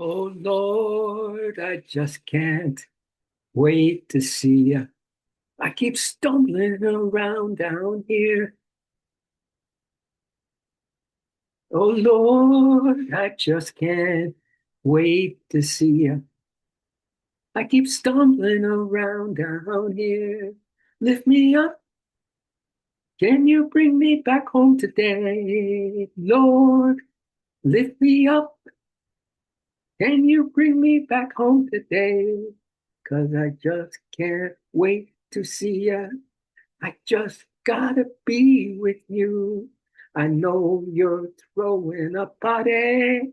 Oh Lord, I just can't wait to see you. I keep stumbling around down here. Oh Lord, I just can't wait to see you. I keep stumbling around down here. Lift me up. Can you bring me back home today? Lord, lift me up. Can you bring me back home today? 'Cause I just can't wait to see you. I just gotta be with you. I know you're throwing a party,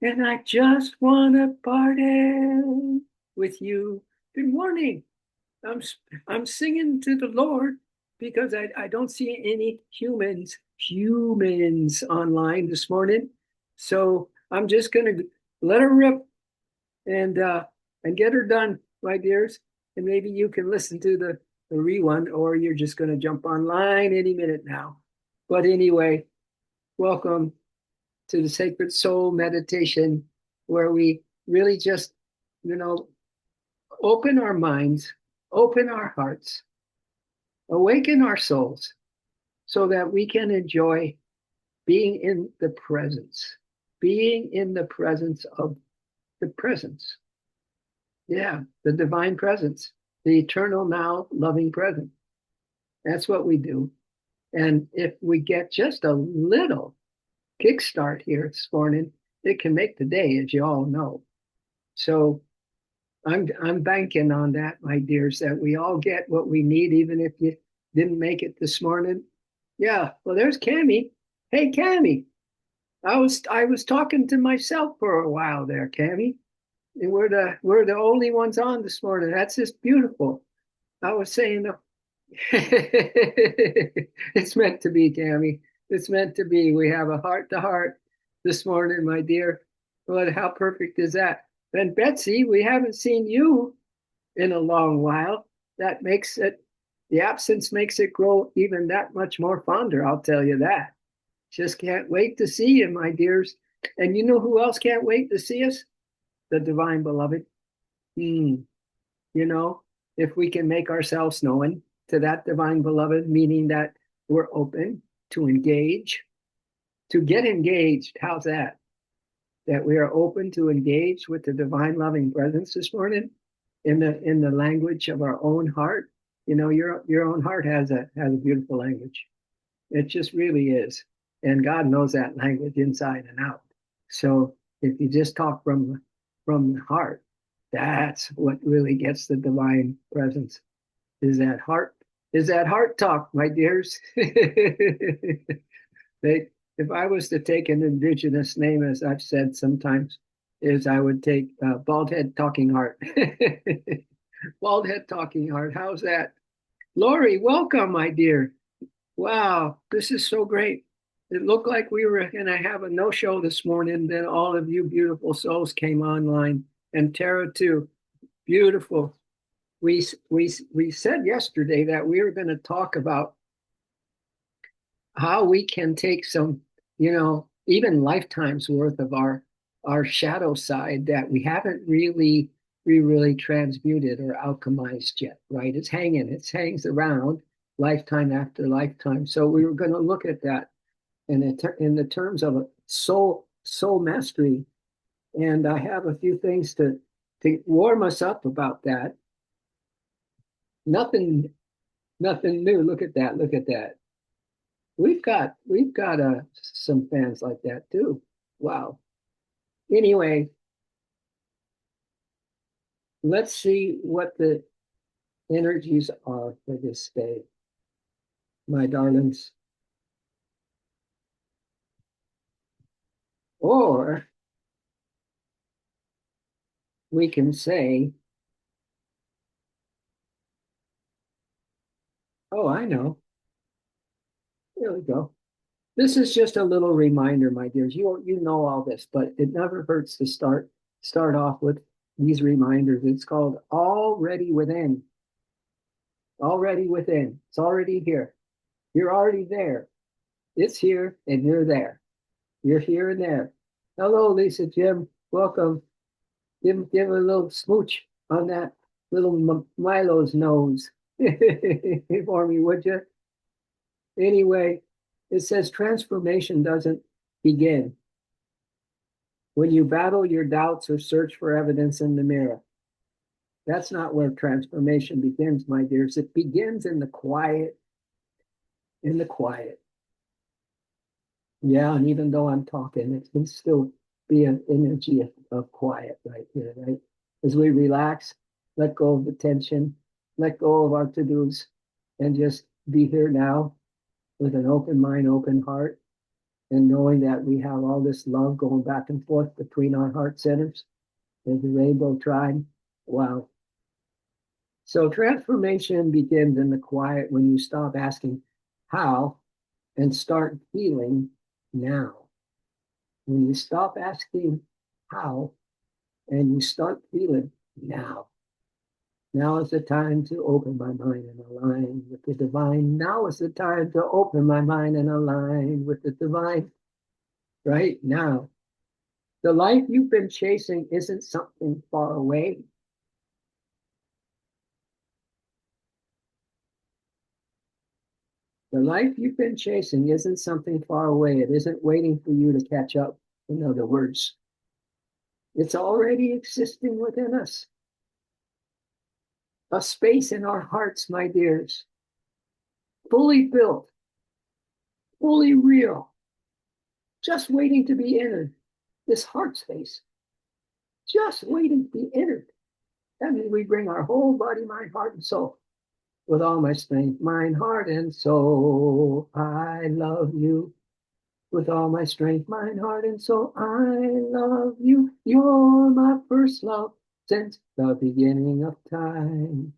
and I just wanna party with you. Good morning. I'm I'm singing to the Lord because I don't see any humans online this morning. So I'm just gonna let her rip and uh and get her done, my dears. And maybe you can listen to the rerun, or you're just gonna jump online any minute now. But anyway, welcome to the Sacred Soul Meditation, where we really just, you know, open our minds, open our hearts, awaken our souls so that we can enjoy being in the presence of the presence. Yeah, the divine presence, the eternal now loving presence. That's what we do. And if we get just a little kickstart here this morning, it can make the day, as you all know. So I'm banking on that, my dears, that we all get what we need, even if you didn't make it this morning. Yeah, well, there's Cammy. Hey, Cammy. I was talking to myself for a while there, Cammy. And we're the only ones on this morning. That's just beautiful. I was saying it's meant to be, Cammy. It's meant to be. We have a heart to heart this morning, my dear. Well, how perfect is that? And Betsy, we haven't seen you in a long while. That makes it, the absence makes it grow even that much more fonder, I'll tell you that. Just can't wait to see you, my dears. And you know who else can't wait to see us? The divine beloved. Mm, you know, if we can make ourselves known to that divine beloved, meaning that we're open to engage, to get engaged. How's that? That we are open to engage with the divine loving presence this morning in the language of our own heart. You know, your own heart has a beautiful language. It just really is. And God knows that language inside and out. So if you just talk from the heart, that's what really gets the divine presence. Is that heart talk, my dears? They, if I was to take an indigenous name, as I've said sometimes, is I would take bald head talking heart. Bald head talking heart. How's that? Lori, welcome, my dear. Wow, this is so great. It looked like we were going to have a no-show this morning. Then all of you beautiful souls came online, and Tara too. Beautiful. We said yesterday that we were going to talk about how we can take some, even lifetimes worth of our shadow side that we haven't really transmuted or alchemized yet, right? It hangs around lifetime after lifetime. So we were going to look at that in the terms of a soul mastery. And I have a few things to warm us up about that. Nothing new. Look at that. Look at that. We've got some fans like that too. Wow. Anyway, let's see what the energies are for this day, my darlings. Or we can say, oh, I know. There we go. This is just a little reminder, my dears. You know all this, but it never hurts to start off with these reminders. It's called already within. Already within. It's already here. You're already there. It's here and you're there. You're here and there. Hello, Lisa Jim. Welcome. Give a little smooch on that little Milo's nose for me, would you? Anyway, it says transformation doesn't begin when you battle your doubts or search for evidence in the mirror. That's not where transformation begins, my dears. It begins in the quiet, in the quiet. Yeah, and even though I'm talking, it can still be an energy of quiet right here, right? As we relax, let go of the tension, let go of our to-dos, and just be here now with an open mind, open heart, and knowing that we have all this love going back and forth between our heart centers and the rainbow tribe. Wow. So transformation begins in the quiet when you stop asking how and start feeling now. When you stop asking how and you start feeling now. Now is the time to open my mind and align with the divine. Now is the time to open my mind and align with the divine. Right now. The life you've been chasing isn't something far away. The life you've been chasing isn't something far away. It isn't waiting for you to catch up, in other words. It's already existing within us. A space in our hearts, my dears, fully built, fully real, just waiting to be entered. This heart space, just waiting to be entered. That means we bring our whole body, mind, heart, and soul. With all my strength, mind, heart, and soul, I love you. With all my strength, mind, heart, and soul, I love you. You're my first love since the beginning of time.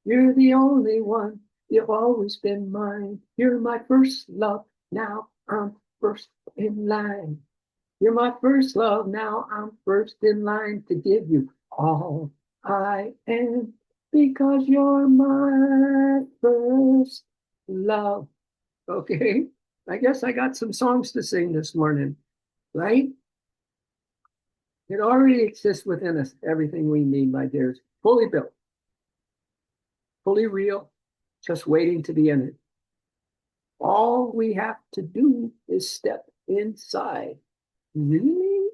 You're the only one. You've always been mine. You're my first love. Now I'm first in line. You're my first love. Now I'm first in line to give you all I am because you're my first love. Okay. I guess I got some songs to sing this morning, right? It already exists within us, everything we need, my dears, fully built, fully real, just waiting to be in it. All we have to do is step inside. Really?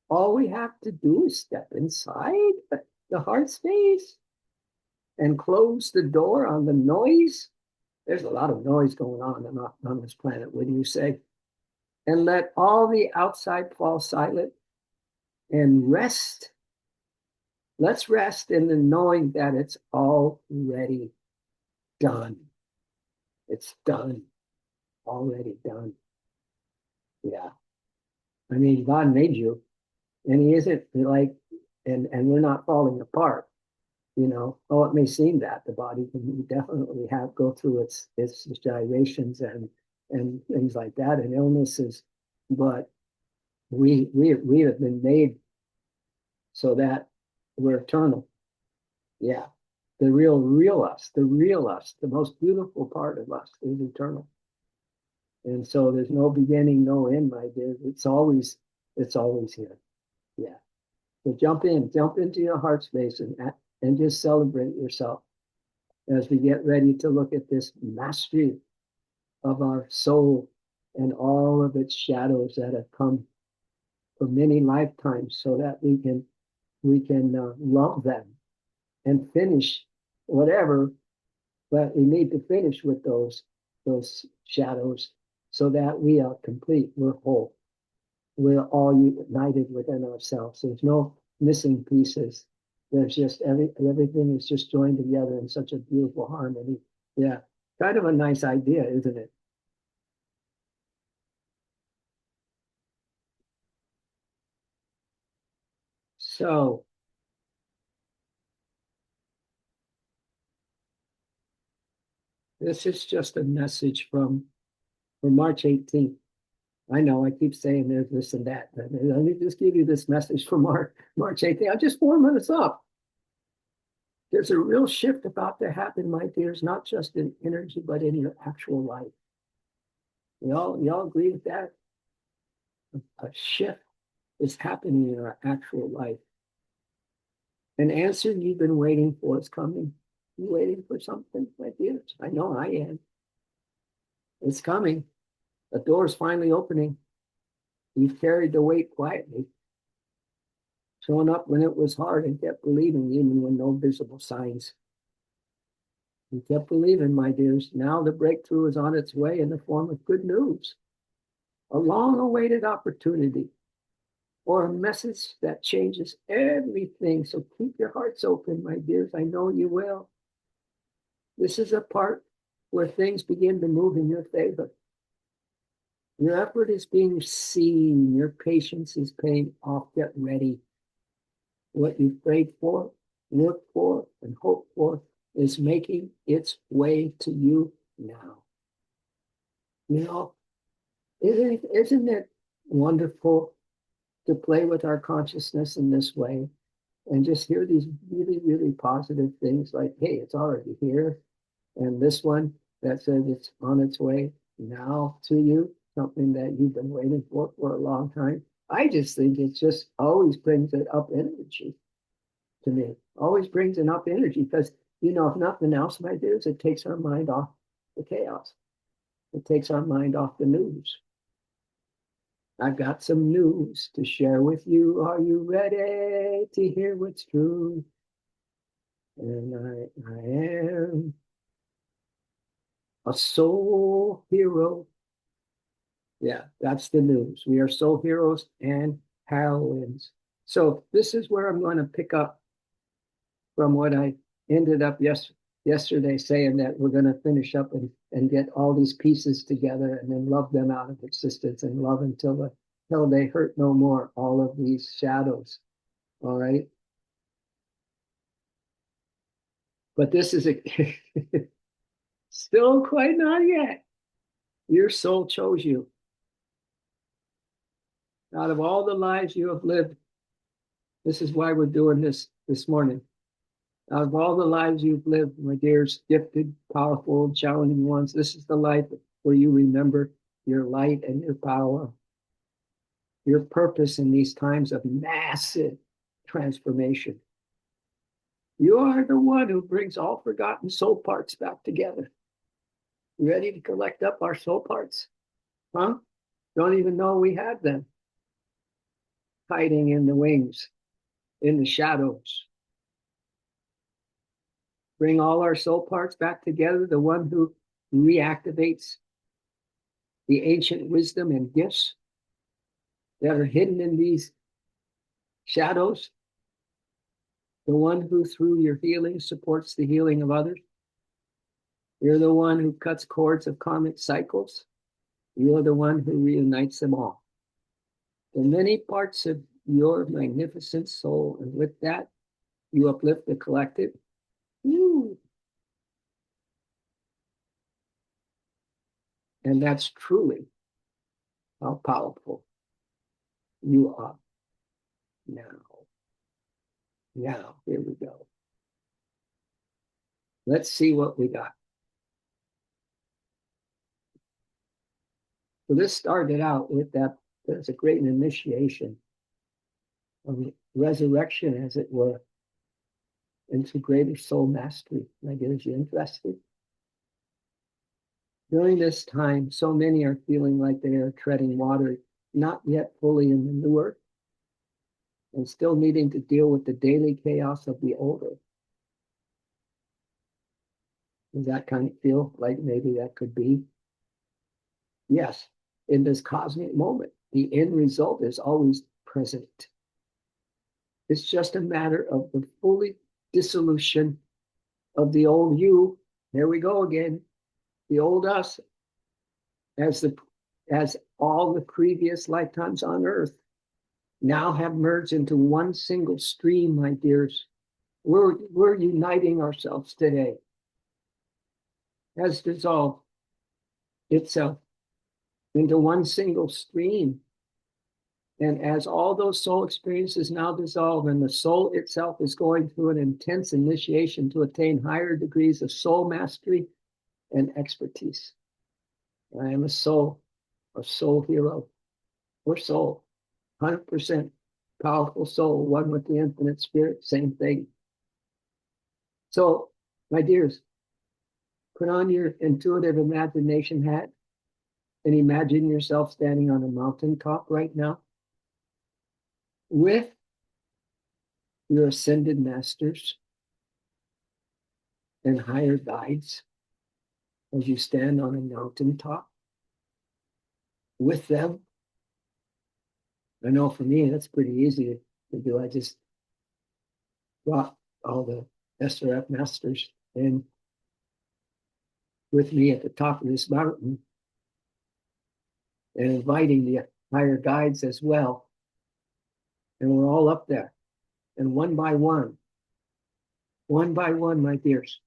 All we have to do is step inside the heart space and close the door on the noise. There's a lot of noise going on this planet, wouldn't you say? And let all the outside fall silent and rest. Let's rest in the knowing that it's already done. It's done. Already done. Yeah. I mean, God made you, and He isn't like, and we're not falling apart. You know, oh, it may seem that the body can definitely have go through its gyrations and things like that and illnesses, but we have been made so that we're eternal. Yeah. The real us, the most beautiful part of us is eternal. And so there's no beginning, no end, my dear. It's always here. Yeah. So jump into your heart space and just celebrate yourself as we get ready to look at this mastery of our soul and all of its shadows that have come for many lifetimes so that we can love them and finish whatever, but we need to finish with those shadows so that we are complete, we're whole, we're all united within ourselves. There's no missing pieces. There's just everything is just joined together in such a beautiful harmony. Yeah, kind of a nice idea, isn't it? So this is just a message from March 18th. I know I keep saying there's this and that, but let me just give you this message from March 18th. I'm just warming us up. There's a real shift about to happen, my dears, not just in energy, but in your actual life. Y'all agree with that? A shift is happening in our actual life. An answer you've been waiting for is coming. You waiting for something, my dears? I know I am. It's coming. The door's finally opening. You've carried the weight quietly, showing up when it was hard and kept believing even when no visible signs. You kept believing, my dears. Now the breakthrough is on its way in the form of good news, a long-awaited opportunity, or a message that changes everything. So keep your hearts open, my dears. I know you will. This is a part where things begin to move in your favor. Your effort is being seen. Your patience is paying off. Get ready. What you prayed for, worked for, and hoped for is making its way to you now. You know, isn't it wonderful to play with our consciousness in this way and just hear these really, really positive things like, hey, it's already here. And this one that says it's on its way now to you, something that you've been waiting for a long time. I just think it just always brings it up energy to me. Always brings it up energy because, you know, if nothing else, my dears, it takes our mind off the chaos. It takes our mind off the news. I've got some news to share with you. Are you ready to hear what's true? And I am a soul hero. Yeah, that's the news. We are soul heroes and heroines. So this is where I'm going to pick up from what I ended up yesterday saying, that we're going to finish up and get all these pieces together and then love them out of existence and love until they hurt no more, all of these shadows. All right. But this is still quite not yet. Your soul chose you. Out of all the lives you have lived, this is why we're doing this morning. Out of all the lives you've lived, my dears, gifted, powerful, challenging ones, this is the life where you remember your light and your power, your purpose in these times of massive transformation. You are the one who brings all forgotten soul parts back together. You ready to collect up our soul parts? Huh? Don't even know we had them. Hiding in the wings, in the shadows. Bring all our soul parts back together, the one who reactivates the ancient wisdom and gifts that are hidden in these shadows, the one who through your healing supports the healing of others. You're the one who cuts cords of karmic cycles. You're the one who reunites them all. The many parts of your magnificent soul, and with that, you uplift the collective. Woo. And that's truly how powerful you are now. Now, here we go. Let's see what we got. So this started out with that. There's a great initiation of resurrection, as it were, into greater soul mastery. Like, is you interested? During this time, so many are feeling like they are treading water, not yet fully in the new earth, and still needing to deal with the daily chaos of the old earth. Does that kind of feel like maybe that could be? Yes, in this cosmic moment, the end result is always present. It's just a matter of the fully dissolution of the old you. There we go again. The old us, as all the previous lifetimes on earth now have merged into one single stream, my dears. We're uniting ourselves today. Has dissolved itself into one single stream. And as all those soul experiences now dissolve, and the soul itself is going through an intense initiation to attain higher degrees of soul mastery and expertise. I am a soul hero. We're soul, 100%. powerful soul, one with the infinite spirit, same thing. So, my dears, put on your intuitive imagination hat and imagine yourself standing on a mountaintop right now with your ascended masters and higher guides as you stand on a mountaintop with them. I know for me, that's pretty easy to do. I just brought all the SRF masters in with me at the top of this mountain and inviting the higher guides as well. And we're all up there. And one by one, my dears,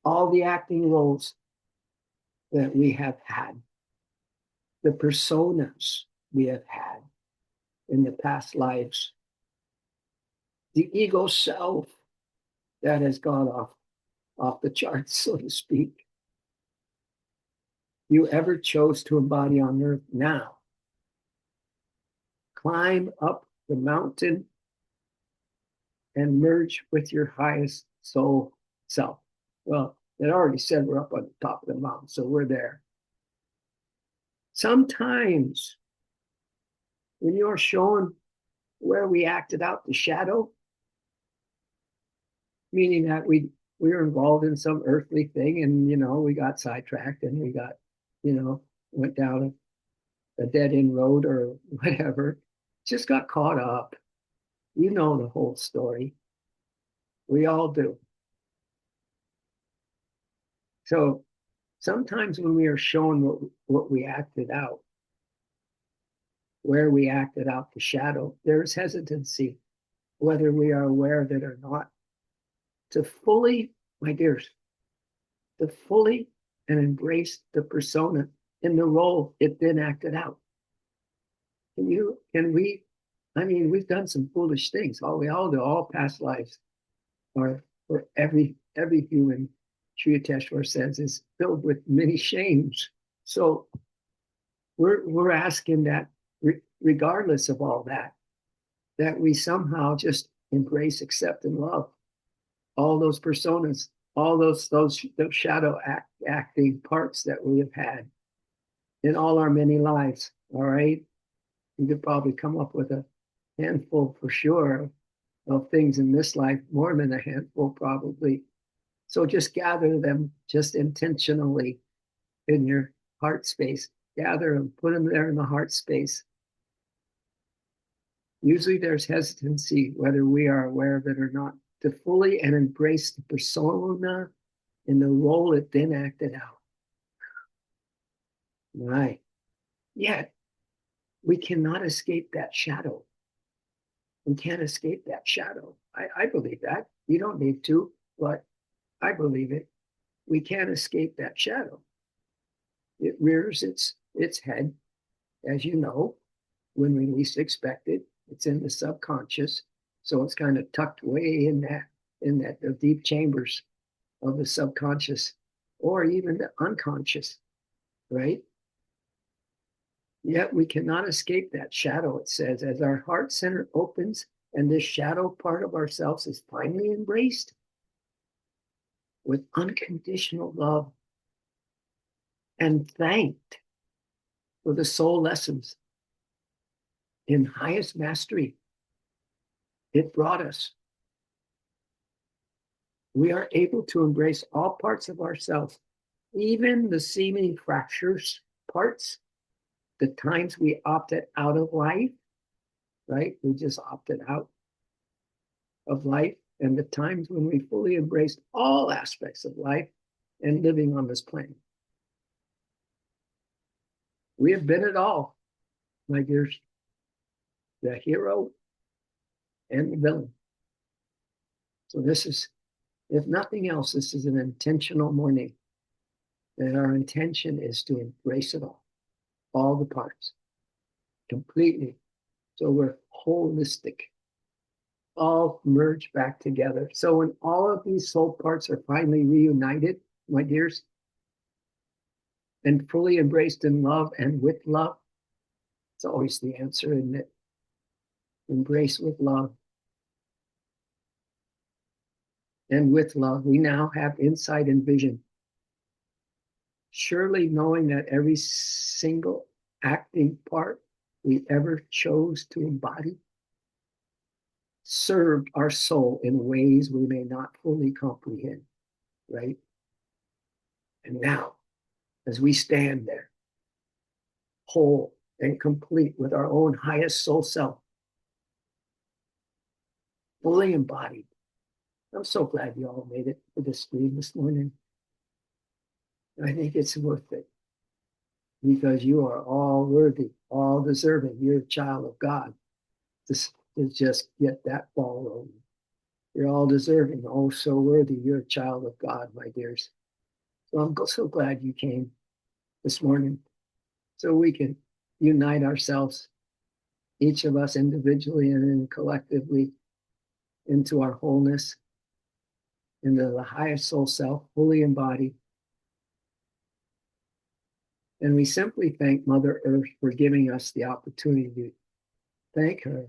all the acting roles that we have had, the personas we have had in the past lives, the ego self that has gone off the charts, so to speak, you ever chose to embody on earth now. Climb up the mountain and merge with your highest soul self. Well, it already said we're up on the top of the mountain, so we're there. Sometimes when you're shown where we acted out the shadow, meaning that we were involved in some earthly thing and, we got sidetracked and we got, went down a dead end road or whatever, just got caught up. You know the whole story. We all do. So sometimes when we are shown what we acted out, where we acted out the shadow, there's hesitancy, whether we are aware of it or not, to fully, my dears, to fully and embrace the persona in the role it then acted out. We've done some foolish things. We all do, all past lives are for every human, Sri Yukteswar says, is filled with many shames. So we're asking that regardless of all that we somehow just embrace, accept, and love all those personas, all those shadow acting parts that we have had in all our many lives. All right, you could probably come up with a handful for sure of things in this life, more than a handful probably. So just gather them just intentionally in your heart space. Gather them, put them there in the heart space. Usually there's hesitancy, whether we are aware of it or not, to fully and embrace the persona in the role it then acted out. Right. Yet, we cannot escape that shadow. We can't escape that shadow. I believe that. You don't need to, but I believe it. We can't escape that shadow. It rears its head, as you know, when we least expect it. It's in the subconscious, so it's kind of tucked way in the deep chambers of the subconscious, or even the unconscious, right? Yet we cannot escape that shadow, it says, as our heart center opens and this shadow part of ourselves is finally embraced with unconditional love and thanked for the soul lessons in highest mastery it brought us. We are able to embrace all parts of ourselves, even the seeming fractures parts, the times we opted out of life, right? We just opted out of life, and the times when we fully embraced all aspects of life and living on this planet. We have been it all, my dears, the hero and the villain. So this is, if nothing else, this is an intentional morning. And our intention is to embrace it all the parts, completely. So we're holistic, all merge back together. So when all of these soul parts are finally reunited, my dears, and fully embraced in love and with love, it's always the answer, isn't it? embrace with love. And with love, we now have insight and vision. Surely knowing that every single acting part we ever chose to embody served our soul in ways we may not fully comprehend, right? And now, as we stand there, whole and complete with our own highest soul self, fully embodied, I'm so glad you all made it to this stream this morning. I think it's worth it because you are all worthy, all deserving. You're a child of God to just get that ball rolling. You're all deserving, oh so worthy. You're a child of God, my dears. So I'm so glad you came this morning so we can unite ourselves, each of us individually and then collectively, into our wholeness, into the highest soul self, fully embodied. And we simply thank Mother Earth for giving us the opportunity to thank her.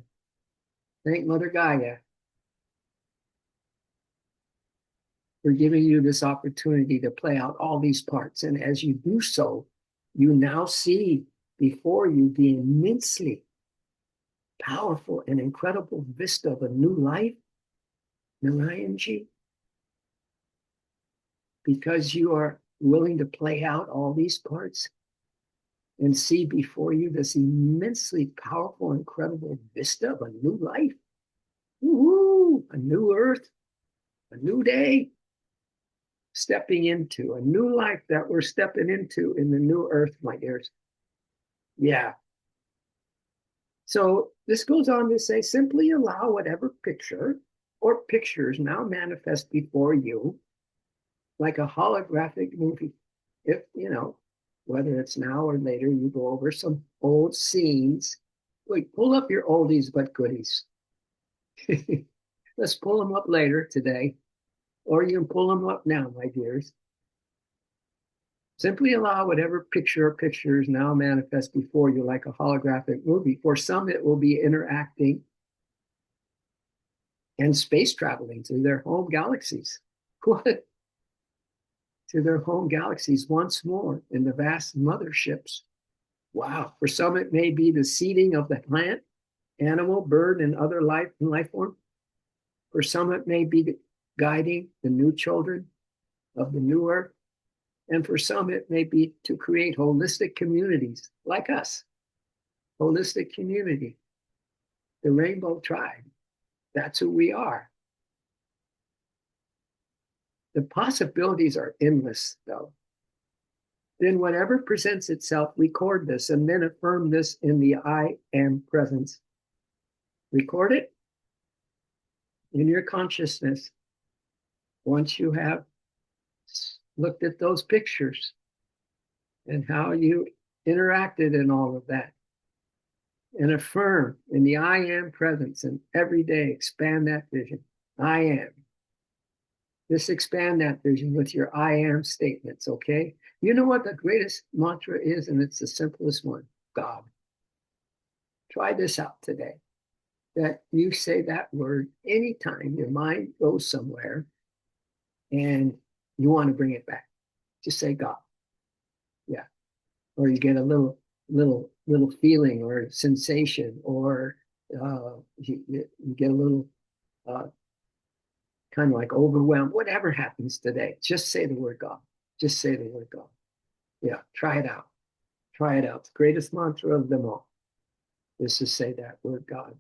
Thank Mother Gaia for giving you this opportunity to play out all these parts. And as you do so, you now see before you the immensely powerful and incredible vista of a new life, Narayanji, because you are willing to play out all these parts and see before you this immensely powerful, incredible vista of a new life. Woo-hoo! A new earth, a new day, stepping into a new life that we're stepping into in the new earth, my dears. Yeah. So this goes on to say, simply allow whatever picture or pictures now manifest before you like a holographic movie. If, whether it's now or later, you go over some old scenes, like pull up your oldies but goodies. Let's pull them up later today, or you can pull them up now, my dears. Simply allow whatever picture or pictures now manifest before you like a holographic movie. For some, it will be interacting and space traveling to their home galaxies. What? To their home galaxies once more in the vast motherships. Wow. For some, it may be the seeding of the plant, animal, bird, and other life form. For some, it may be guiding the new children of the new earth. And for some, it may be to create holistic communities like us. Holistic community. The Rainbow Tribe. That's who we are. The possibilities are endless, though. Then whatever presents itself, record this and then affirm this in the I am presence. Record it in your consciousness. Once you have looked at those pictures and how you interacted in all of that, and affirm in the I am presence, and every day expand that vision. I am. Just expand that vision with your I am statements, okay? You know what the greatest mantra is, and it's the simplest one, God. Try this out today. That you say that word anytime your mind goes somewhere and you want to bring it back. Just say God. Yeah. Or you get a little feeling or sensation, or you get a little kind of like overwhelmed, whatever happens today. Just say the word God. Just say the word God. Yeah, try it out. Try it out. The greatest mantra of them all is to say that word God.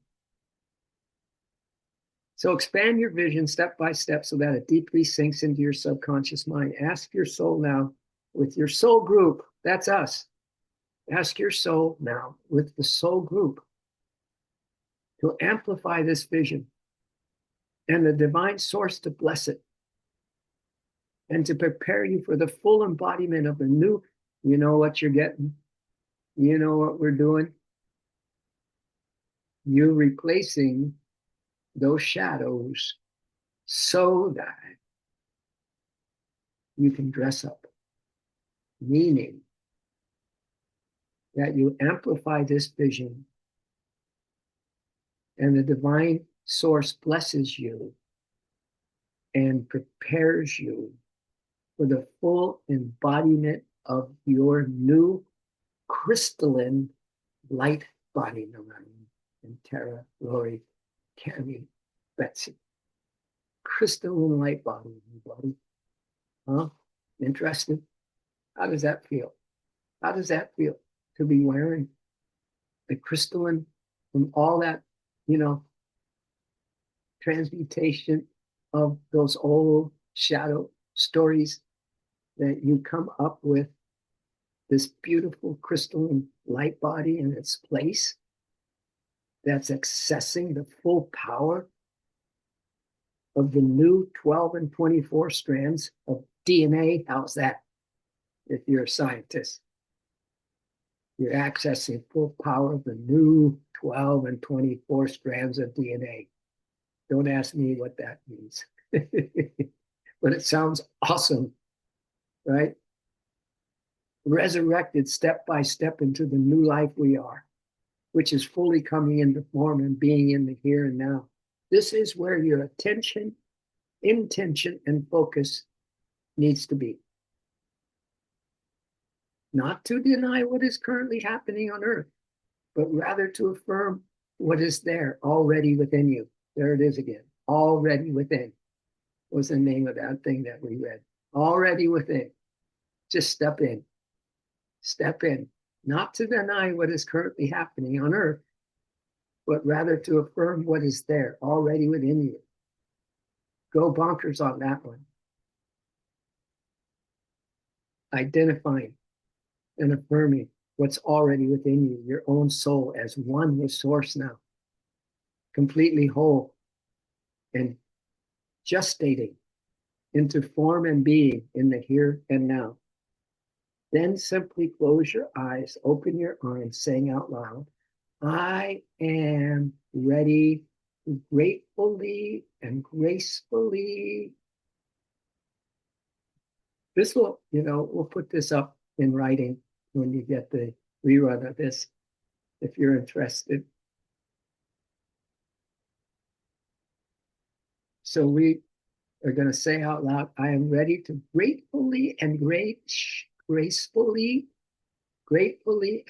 So expand your vision step by step so that it deeply sinks into your subconscious mind. Ask your soul now with your soul group. That's us. Ask your soul now with the soul group to amplify this vision and the divine source to bless it and to prepare you for the full embodiment of the new. You know what you're getting. You know what we're doing. You're replacing those shadows so that you can dress up, meaning that you amplify this vision And the divine source blesses you and prepares you for the full embodiment of your new crystalline light body, Narayan and Tara, Lori, Tammy, Betsy. Crystalline light body, buddy. Huh? Interested? How does that feel? How does that feel to be wearing the crystalline from all that, you know, transmutation of those old shadow stories that you come up with this beautiful crystalline light body in its place that's accessing the full power of the new 12 and 24 strands of DNA. How's that? If you're a scientist, you're accessing full power of the new 12 and 24 strands of DNA. Don't ask me what that means, but it sounds awesome, right? Resurrected step by step into the new life we are, which is fully coming into form and being in the here and now. This is where your attention, intention, and focus needs to be. Not to deny what is currently happening on earth, but rather to affirm what is there already within you. There it is again. Already within was the name of that thing that we read. Already within. Just step in. Step in. Not to deny what is currently happening on earth, but rather to affirm what is there already within you. Go bonkers on that one. Identifying and affirming what's already within you, your own soul as one with Source now, completely whole and gestating into form and being in the here and now. Then simply close your eyes, open your arms, saying out loud, I am ready to gratefully and gracefully. This will, we'll put this up in writing when you get the rerun of this, if you're interested. So we are going to say out loud, I am ready to gratefully and gracefully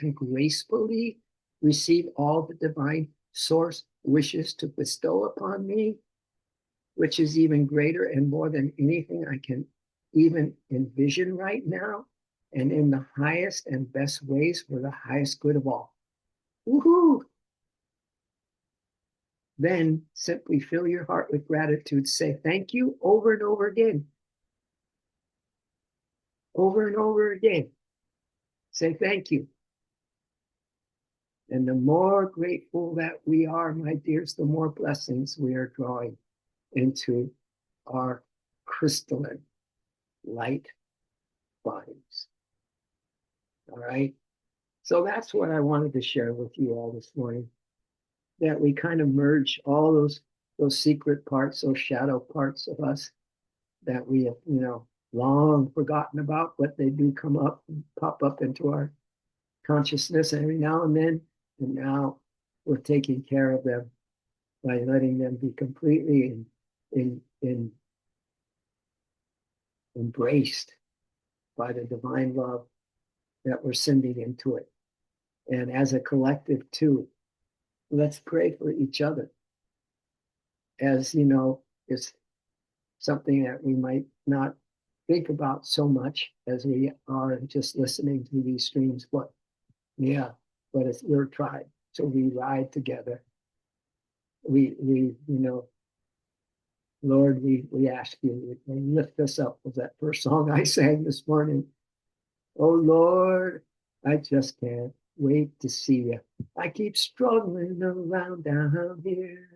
and gracefully receive all the divine source wishes to bestow upon me, which is even greater and more than anything I can even envision right now, and in the highest and best ways for the highest good of all. Woohoo! Then simply fill your heart with gratitude. Say thank you over and over again. Over and over again. Say thank you. And the more grateful that we are, my dears, the more blessings we are drawing into our crystalline light bodies. All right. So that's what I wanted to share with you all this morning. That we kind of merge all those secret parts, those shadow parts of us that we have, long forgotten about, but they do come up and pop up into our consciousness every now and then. And now we're taking care of them by letting them be completely embraced by the divine love that we're sending into it. And as a collective too, let's pray for each other. As it's something that we might not think about so much as we are just listening to these streams, but it's your tribe. So we ride together. We Lord, we ask you, lift us up, was that first song I sang this morning. Oh Lord, I just can't wait to see you. I keep struggling around down here.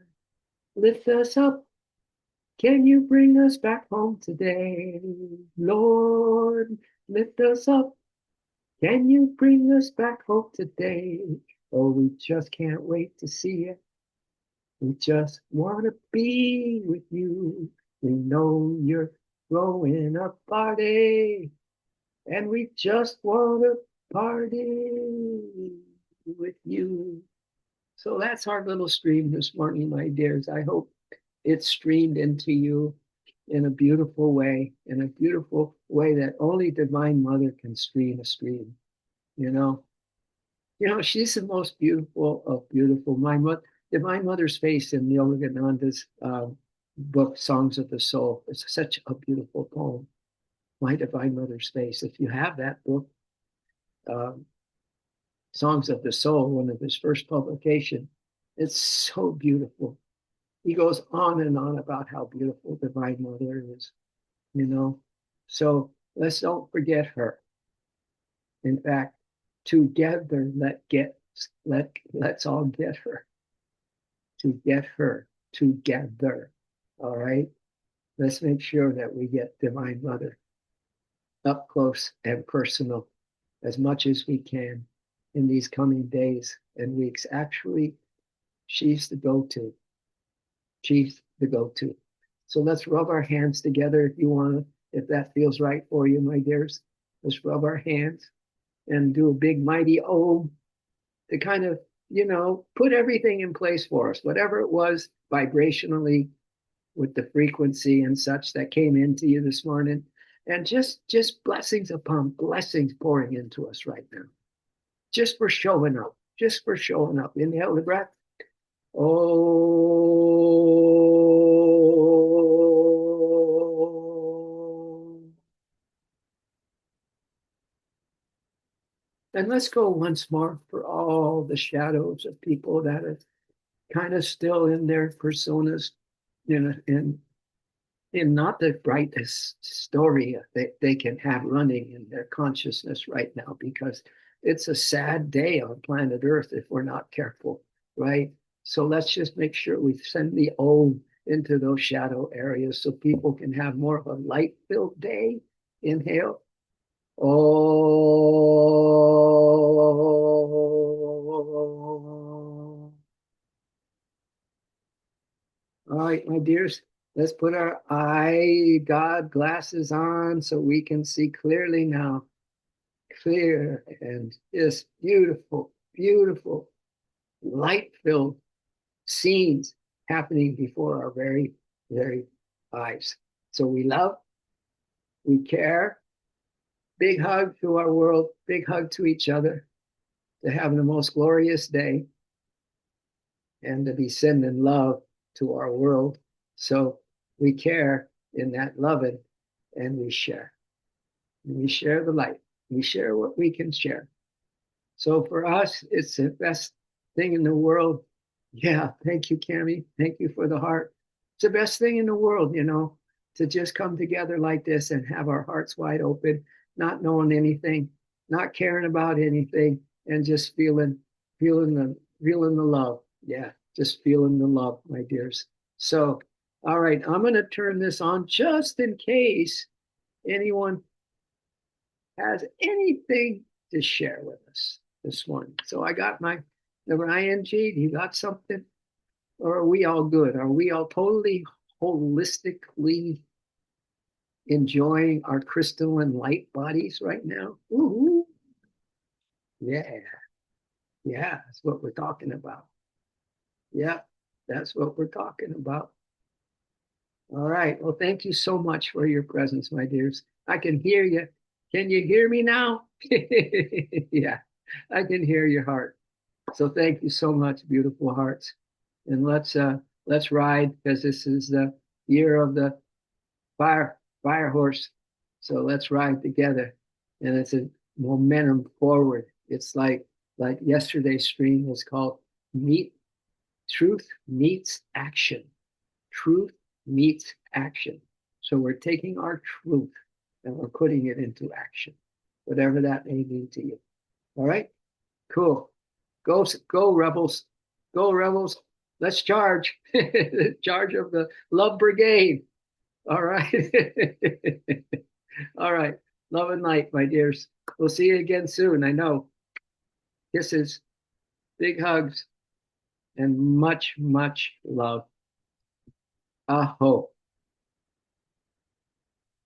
Lift us up. Can you bring us back home today? Lord, lift us up. Can you bring us back home today? Oh, we just can't wait to see you. We just want to be with you. We know you're throwing a party, and we just want to party with you. So that's our little stream this morning, my dears. I hope it streamed into you in a beautiful way, in a beautiful way that only Divine Mother can stream a stream. You know, she's the most beautiful of beautiful. Divine Mother's face in Yogananda's book, Songs of the Soul. It's such a beautiful poem. My Divine Mother's face. If you have that book, um, Songs of the Soul, one of his first publication, it's so beautiful. He goes on and on about how beautiful Divine Mother is, you know. So let's don't forget her. In fact, together let's all get her. To get her together. All right. Let's make sure that we get Divine Mother up close and personal as much as we can in these coming days and weeks. Actually, she's the go-to. She's the go-to. So let's rub our hands together if you want to, if that feels right for you, my dears. Let's rub our hands and do a big mighty Om to kind of, put everything in place for us, whatever it was vibrationally with the frequency and such that came into you this morning. And just blessings upon blessings pouring into us right now. Just for showing up. Just for showing up. Inhale the breath. Oh. And let's go once more for all the shadows of people that are kind of still in their personas, in not the brightest story that they can have running in their consciousness right now, because it's a sad day on planet Earth if we're not careful, right? So let's just make sure we send the Om into those shadow areas so people can have more of a light-filled day. Inhale. Oh. All right, my dears, let's put our eye God glasses on so we can see clearly now. Clear and just beautiful, beautiful, light-filled scenes happening before our very, very eyes. So we love, we care. Big hug to our world, big hug to each other, to have the most glorious day and to be sending love to our world. So we care in that loving and we share. And we share the light. We share what we can share. So for us, it's the best thing in the world. Yeah, thank you, Cami. Thank you for the heart. It's the best thing in the world, to just come together like this and have our hearts wide open, not knowing anything, not caring about anything, and just feeling the love. Yeah, just feeling the love, my dears. So, all right, I'm going to turn this on just in case anyone has anything to share with us this morning. So I got my Ryan G. You got something? Or are we all good? Are we all totally holistically enjoying our crystalline light bodies right now? Ooh, yeah. Yeah, that's what we're talking about. Yeah, that's what we're talking about. All right. Well, thank you so much for your presence, my dears. I can hear you. Can you hear me now? Yeah, I can hear your heart. So thank you so much, beautiful hearts. And let's ride, because this is the year of the fire horse. So let's ride together. And it's a momentum forward. It's like yesterday's stream was called Meet Truth Meets Action. Truth meets action. So we're taking our truth and we're putting it into action, whatever that may mean to you. All right? Cool. Go rebels. Go rebels. Let's charge. Charge of the love brigade. All right. All right. Love and light, my dears. We'll see you again soon. I know. Kisses, big hugs, and much, much love. Aho.